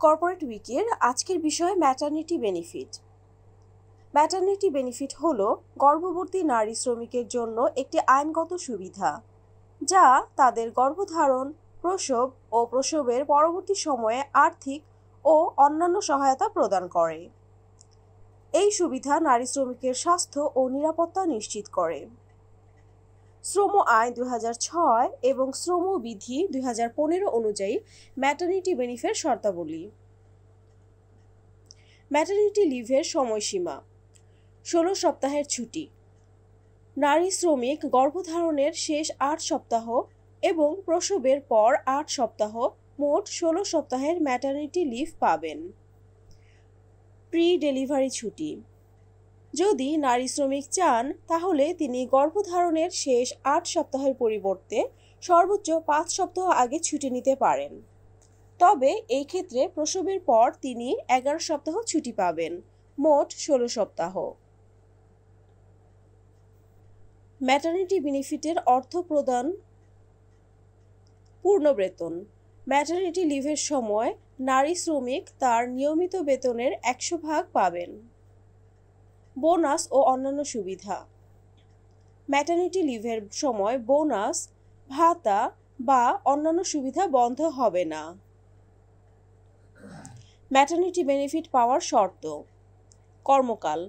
Corporate উইকের আজকের বিষয় maternity benefit. Maternity benefit হলো গর্ভবতী নারী শ্রমিকের জন্য একটি আইনগত সুবিধা যা তাদের গর্ভধারণ, প্রসব ও প্রসবের পরবর্তী সময়ে আর্থিক ও অন্যান্য সহায়তা প্রদান করে। এই সুবিধা নারী শ্রমিকের স্বাস্থ্য ও নিরাপত্তা নিশ্চিত করে। শ্রম আইন 2006 এবং শ্রম বিধি 2015 অনুযায়ী ম্যাটারনিটি বেনিফিটের শর্তাবলী। ম্যাটারনিটি লিভের সময়সীমা 16 সপ্তাহের ছুটি। নারী শ্রমিক গর্ভধারণের শেষ 8 সপ্তাহ এবং প্রসবের পর 8 সপ্তাহ, মোট 16 সপ্তাহের ম্যাটারনিটি লিভ পাবেন। প্রি ডেলিভারি ছুটি। যদি নারী শ্রমিক চান তাহলে তিনি গর্ভধারণের শেষ 8 সপ্তাহের পরিবর্তে সর্বোচ্চ 5 সপ্তাহ আগে ছুটি নিতে পারেন। তবে এই ক্ষেত্রে প্রসবের পর তিনি 11 সপ্তাহ ছুটি পাবেন, মোট 16 সপ্তাহ। ম্যাটারনিটি বেনিফিটের অর্থ প্রদান। পূর্ণ বেতন। ম্যাটারনিটি লিভের সময় নারী শ্রমিক তার নিয়মিত বেতনের 100% পাবেন। বোনাস ও অন্যান্য সুবিধা। ম্যাটারনিটি লিভের সময় বোনাস, ভাতা বা অন্যান্য সুবিধা বন্ধ হবে না। ম্যাটারনিটি বেনিফিট পাওয়ার শর্ত। কর্মকাল।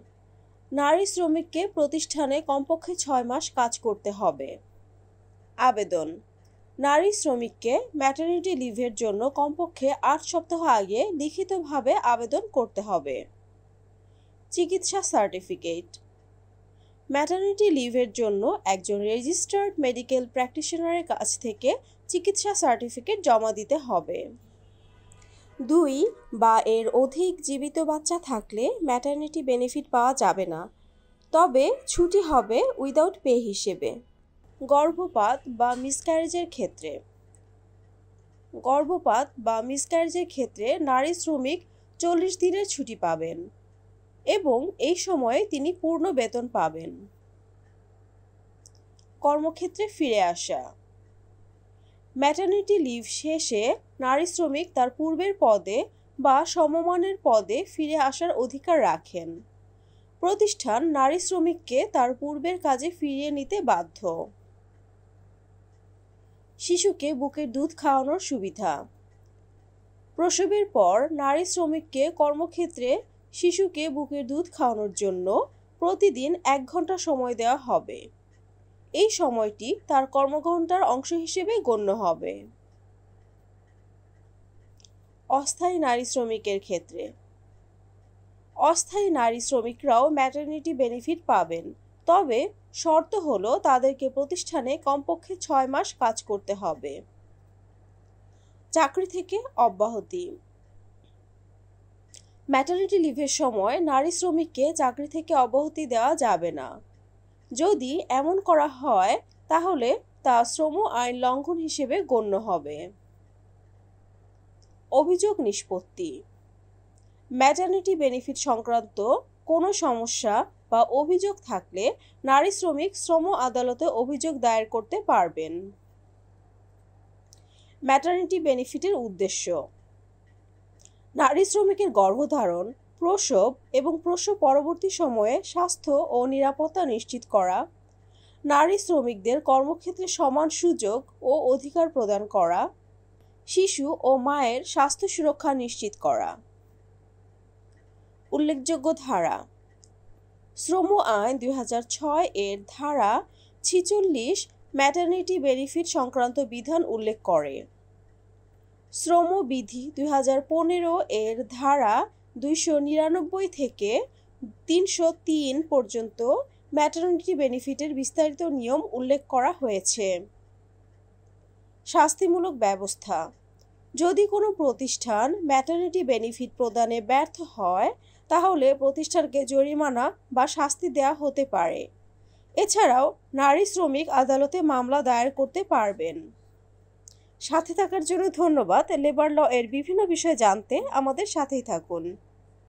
নারী শ্রমিককে প্রতিষ্ঠানে কমপক্ষে 6 মাস কাজ করতে হবে। আবেদন। নারী শ্রমিককে ম্যাটারনিটি লিভের জন্য কমপক্ষে 8 সপ্তাহ আগে লিখিতভাবে আবেদন করতে হবে। চিকিৎসা সার্টিফিকেট। ম্যাটারনিটি লিভের জন্য একজন রেজিস্টার্ড মেডিকেল প্র্যাকটিশনারের কাছ থেকে চিকিৎসা সার্টিফিকেট জমা দিতে হবে। 2 বা এর অধিক জীবিত বাচ্চা থাকলে ম্যাটারনিটি বেনিফিট পাওয়া যাবে না, তবে ছুটি হবে উইদাউট পে হিসেবে। গর্ভপাত বা মিসক্যারেজের ক্ষেত্রে। গর্ভপাত বা মিসক্যারেজের ক্ষেত্রে নারী শ্রমিক 40 দিনের ছুটি পাবেন এবং এই সময়ে তিনি পূর্ণ বেতন পাবেন। কর্মক্ষেত্রে ফিরে আসা। ম্যাটারনিটি লিভ শেষে নারী শ্রমিক তার পূর্বের পদে বা সমমানের পদে ফিরে আসার অধিকার রাখেন। প্রতিষ্ঠান নারী শ্রমিককে তার পূর্বের কাজে ফিরিয়ে নিতে বাধ্য। শিশুকে বুকের দুধ খাওয়ানোর সুবিধা। প্রসবের পর নারী শ্রমিককে কর্মক্ষেত্রে শিশুকে বুকের দুধ খাওয়ানোর জন্য প্রতিদিন 1 ঘন্টা সময় দেওয়া হবে। এই সময়টি তার কর্মঘণ্টার অংশ হিসেবে গণ্য হবে। অস্থায়ী নারী শ্রমিকের ক্ষেত্রে। অস্থায়ী নারী শ্রমিকরাও ম্যাটারনিটি বেনিফিট পাবেন, তবে শর্ত হলো তাদেরকে প্রতিষ্ঠানে কমপক্ষে 6 মাস কাজ করতে হবে। চাকরি থেকে অব্যাহতি। ম্যাটারনিটি লিভের সময় নারী শ্রমিককে চাকরি থেকে অব্যাহতি দেওয়া যাবে না। যদি এমন করা হয় তাহলে তা শ্রম আইন লঙ্ঘন হিসেবে গণ্য হবে। অভিযোগ নিষ্পত্তি। ম্যাটারনিটি বেনিফিট সংক্রান্ত কোনো সমস্যা বা অভিযোগ থাকলে নারী শ্রমিক শ্রম আদালতে অভিযোগ দায়ের করতে পারবেন। ম্যাটারনিটি বেনিফিটের উদ্দেশ্য। নারী শ্রমিকের গর্ভধারণ, প্রসব এবং প্রসব পরবর্তী সময়ে স্বাস্থ্য ও নিরাপত্তা নিশ্চিত করা, নারী শ্রমিকদের কর্মক্ষেত্রে সমান সুযোগ ও অধিকার প্রদান করা, শিশু ও মায়ের স্বাস্থ্য সুরক্ষা নিশ্চিত করা। উল্লেখযোগ্য ধারা। শ্রম আইন 2006 এর ধারা 46 ম্যাটারনিটি বেনিফিট সংক্রান্ত বিধান উল্লেখ করে। শ্রম বিধি 2015 এর ধারা 299 থেকে 303 পর্যন্ত ম্যাটারনিটি বেনিফিটের বিস্তারিত নিয়ম উল্লেখ করা হয়েছে। শাস্তিমূলক ব্যবস্থা। যদি কোনো প্রতিষ্ঠান ম্যাটারনিটি বেনিফিট প্রদানে ব্যর্থ হয় তাহলে প্রতিষ্ঠানকে জরিমানা বা শাস্তি দেওয়া হতে পারে। এছাড়াও নারী শ্রমিক আদালতে মামলা দায়ের করতে পারবেন। সাথে থাকার জন্য ধন্যবাদ। লেবার ল এর বিভিন্ন বিষয় জানতে আমাদের সাথেই থাকুন।